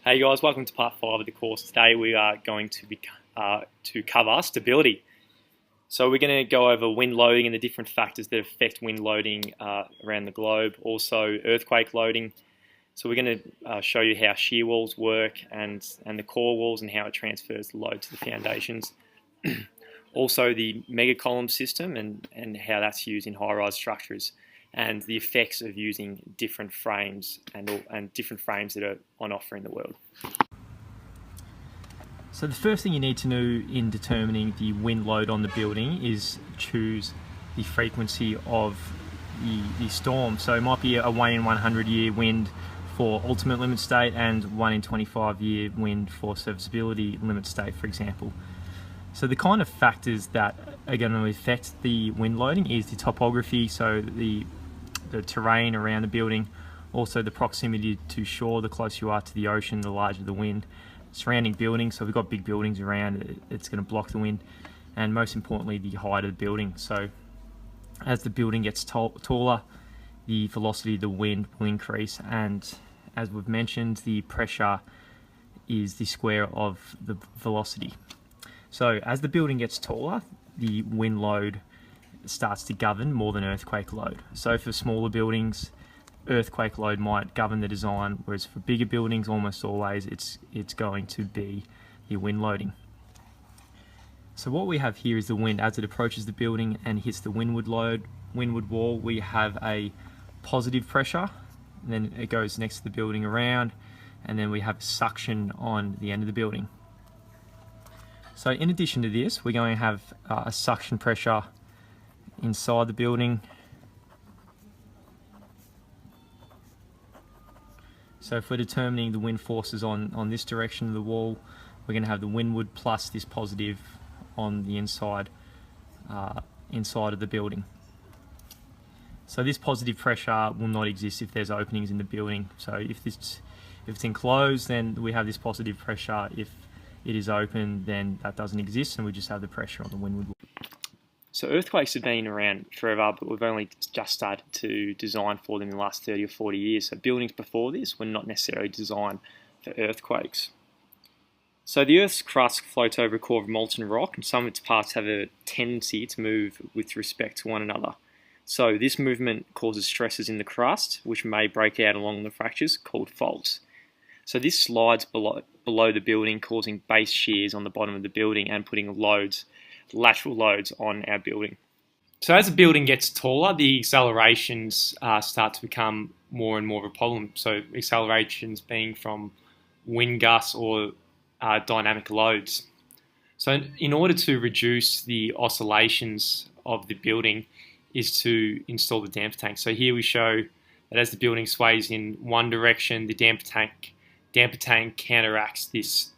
Hey guys, welcome to part 5 of the course. Today we are going to cover stability. So we're going to go over wind loading and the different factors that affect wind loading around the globe. Also earthquake loading. So we're going to show you how shear walls work and the core walls and how it transfers the load to the foundations. Also the mega column system and how that's used in high-rise structures, and the effects of using different frames and different frames that are on offer in the world. So the first thing you need to know in determining the wind load on the building is choose the frequency of the storm. So it might be a 1 in 100 year wind for ultimate limit state and 1 in 25 year wind for serviceability limit state, for example. So the kind of factors that are going to affect the wind loading is the topography, so the terrain around the building, also the proximity to shore. The closer you are to the ocean, the larger the wind. Surrounding buildings, so we've got big buildings around, it's going to block the wind, and most importantly the height of the building. So as the building gets taller, the velocity of the wind will increase, and as we've mentioned, the pressure is the square of the velocity. So as the building gets taller, the wind load starts to govern more than earthquake load. So for smaller buildings, earthquake load might govern the design, whereas for bigger buildings, almost always it's going to be your wind loading. So what we have here is the wind as it approaches the building and hits the windward wall. We have a positive pressure, and then it goes next to the building around, and then we have suction on the end of the building. So in addition to this, we're going to have a suction pressure inside the building. So if we're determining the wind forces on this direction of the wall, we're going to have the windward plus this positive on the inside of the building. So this positive pressure will not exist if there's openings in the building. So if it's enclosed, then we have this positive pressure. If it is open, then that doesn't exist, and we just have the pressure on the windward wall. So earthquakes have been around forever, but we've only just started to design for them in the last 30 or 40 years. So buildings before this were not necessarily designed for earthquakes. So the Earth's crust floats over a core of molten rock, and some of its parts have a tendency to move with respect to one another. So this movement causes stresses in the crust, which may break out along the fractures, called faults. So this slides below the building, causing base shears on the bottom of the building and putting lateral loads on our building. So as the building gets taller, the accelerations start to become more and more of a problem. So accelerations being from wind gusts or dynamic loads. So in order to reduce the oscillations of the building is to install the damper tank. So here we show that as the building sways in one direction, the damper tank counteracts this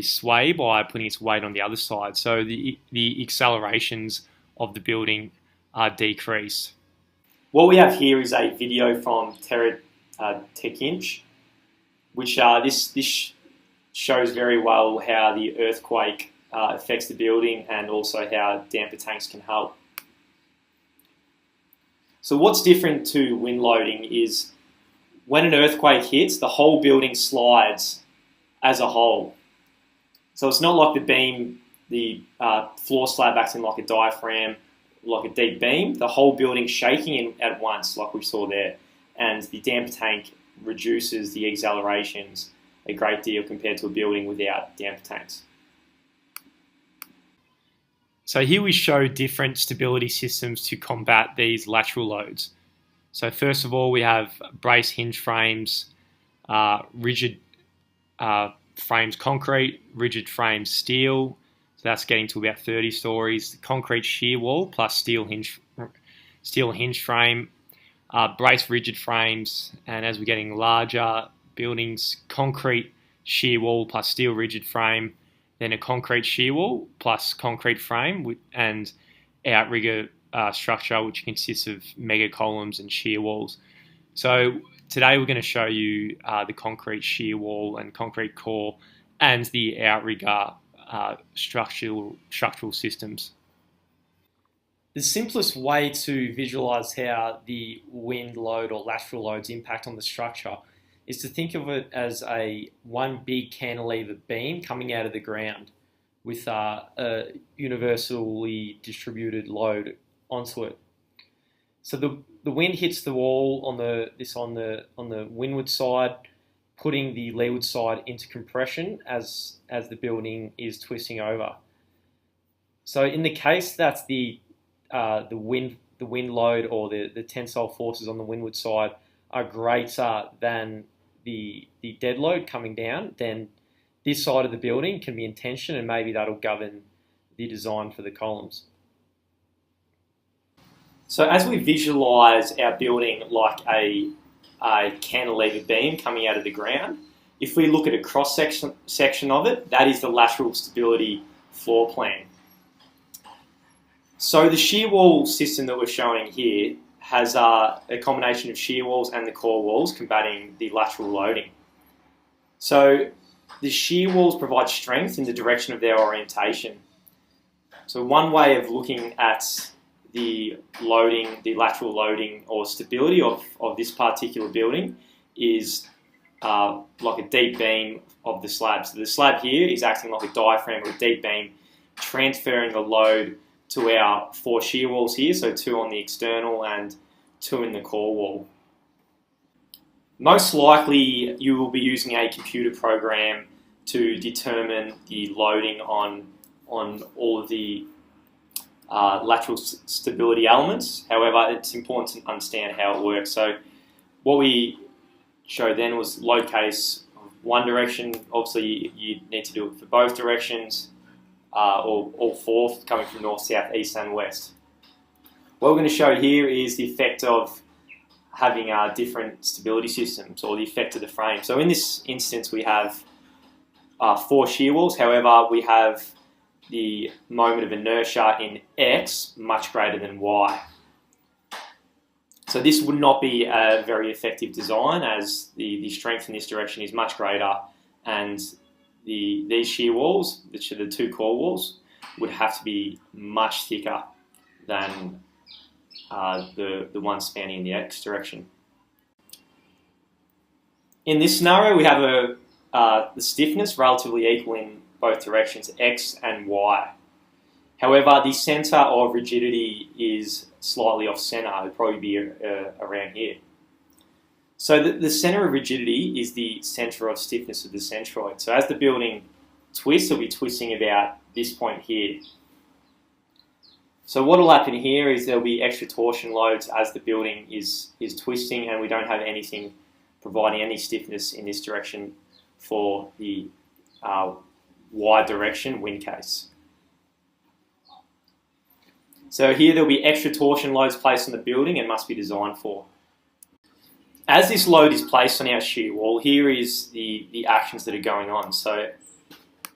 sway by putting its weight on the other side. So the accelerations of the building are decreased. What we have here is a video from Terra TechInch, which this shows very well how the earthquake affects the building and also how damper tanks can help. So what's different to wind loading is when an earthquake hits, the whole building slides as a whole. So it's not like the beam, the floor slab acts in like a diaphragm, like a deep beam. The whole building's shaking at once, like we saw there. And the damper tank reduces the accelerations a great deal compared to a building without damper tanks. So here we show different stability systems to combat these lateral loads. So first of all, we have brace hinge frames, rigid frames concrete, rigid frames steel, so that's getting to about 30 stories. The concrete shear wall plus steel hinge frame, brace rigid frames, and as we're getting larger buildings, concrete shear wall plus steel rigid frame, then a concrete shear wall plus concrete frame and outrigger structure, which consists of mega columns and shear walls. So today we're going to show you the concrete shear wall and concrete core and the outrigger structural systems. The simplest way to visualize how the wind load or lateral loads impact on the structure is to think of it as a one big cantilever beam coming out of the ground with a universally distributed load onto it. So the wind hits the wall on the windward side, putting the leeward side into compression as the building is twisting over. So in the case that the wind load or the tensile forces on the windward side are greater than the dead load coming down, then this side of the building can be in tension, and maybe that'll govern the design for the columns. So as we visualise our building like a cantilever beam coming out of the ground, if we look at a cross section of it, that is the lateral stability floor plan. So the shear wall system that we're showing here has a combination of shear walls and the core walls combating the lateral loading. So the shear walls provide strength in the direction of their orientation. So one way of looking at the loading, the lateral loading or stability of this particular building is like a deep beam of the slab. So the slab here is acting like a diaphragm or a deep beam, transferring the load to our 4 shear walls here, so 2 on the external and 2 in the core wall. Most likely you will be using a computer program to determine the loading on all of the lateral stability elements. However, it's important to understand how it works. So what we showed then was load case one direction. Obviously you need to do it for both directions, or all 4 coming from north, south, east and west. What we're going to show here is the effect of having different stability systems, or the effect of the frame. So in this instance we have 4 shear walls. However, we have the moment of inertia in X much greater than Y. So this would not be a very effective design, as the strength in this direction is much greater, and these shear walls, which are the 2 core walls, would have to be much thicker than the one spanning in the X direction. In this scenario, we have the stiffness relatively equal in both directions, X and Y. However, the centre of rigidity is slightly off centre. It would probably be around here. So the centre of rigidity is the centre of stiffness of the centroid. So as the building twists, it'll be twisting about this point here. So what will happen here is there'll be extra torsion loads as the building is twisting, and we don't have anything providing any stiffness in this direction for the Y direction wind case. So here there'll be extra torsion loads placed on the building and must be designed for. As this load is placed on our shear wall, here is the actions that are going on. So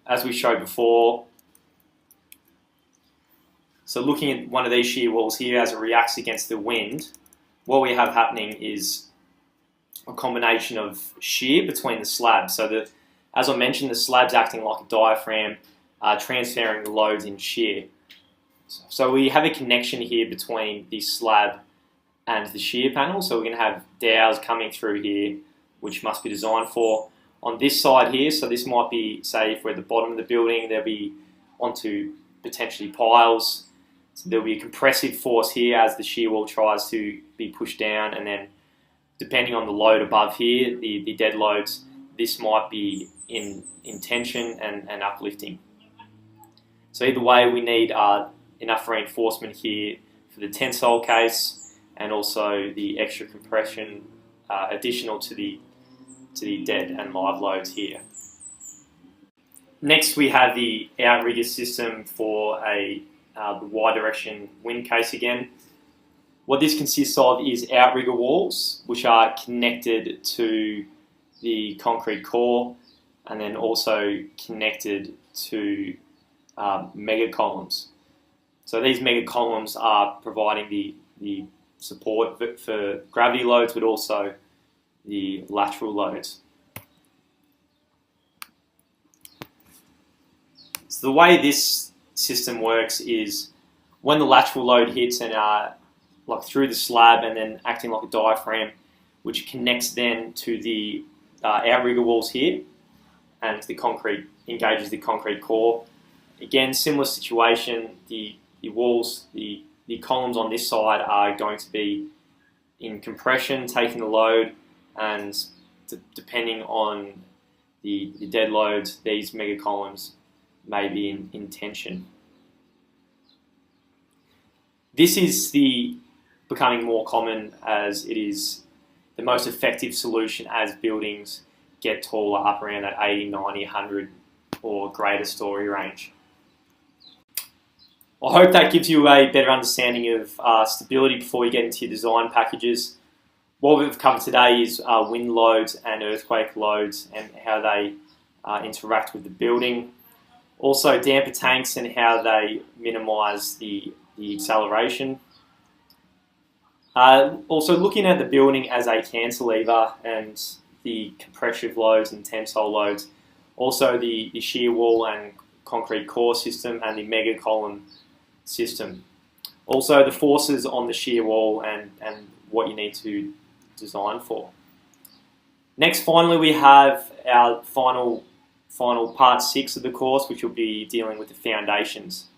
as we showed before, so looking at one of these shear walls here as it reacts against the wind, what we have happening is a combination of shear between the slabs. So that, as I mentioned, the slab's acting like a diaphragm, transferring the loads in shear. So we have a connection here between the slab and the shear panel. So we're going to have dowels coming through here, which must be designed for. On this side here, so this might be, say, if we're at the bottom of the building, there'll be onto potentially piles. So there'll be a compressive force here as the shear wall tries to be pushed down, and then depending on the load above here, the dead loads, this might be in tension and uplifting. So either way, we need enough reinforcement here for the tensile case, and also the extra compression additional to the dead and live loads here. Next, we have the outrigger system for the Y direction wind case again. What this consists of is outrigger walls, which are connected to the concrete core, and then also connected to mega columns. So these mega columns are providing the support for gravity loads, but also the lateral loads. So the way this system works is when the lateral load hits and like through the slab and then acting like a diaphragm, which connects then to the outrigger walls here, and the concrete engages the concrete core. Again, similar situation. The walls, the columns on this side are going to be in compression, taking the load, and depending on the dead loads, these mega columns may be in tension. This is becoming more common as it is the most effective solution as buildings get taller, up around that 80, 90, 100 or greater story range. I hope that gives you a better understanding of stability before you get into your design packages. What we've covered today is wind loads and earthquake loads and how they interact with the building. Also damper tanks and how they minimise the acceleration. Also looking at the building as a cantilever and the compressive loads and tensile loads. Also the shear wall and concrete core system and the mega column system. Also the forces on the shear wall and what you need to design for. Next, finally, we have our final part 6 of the course, which will be dealing with the foundations.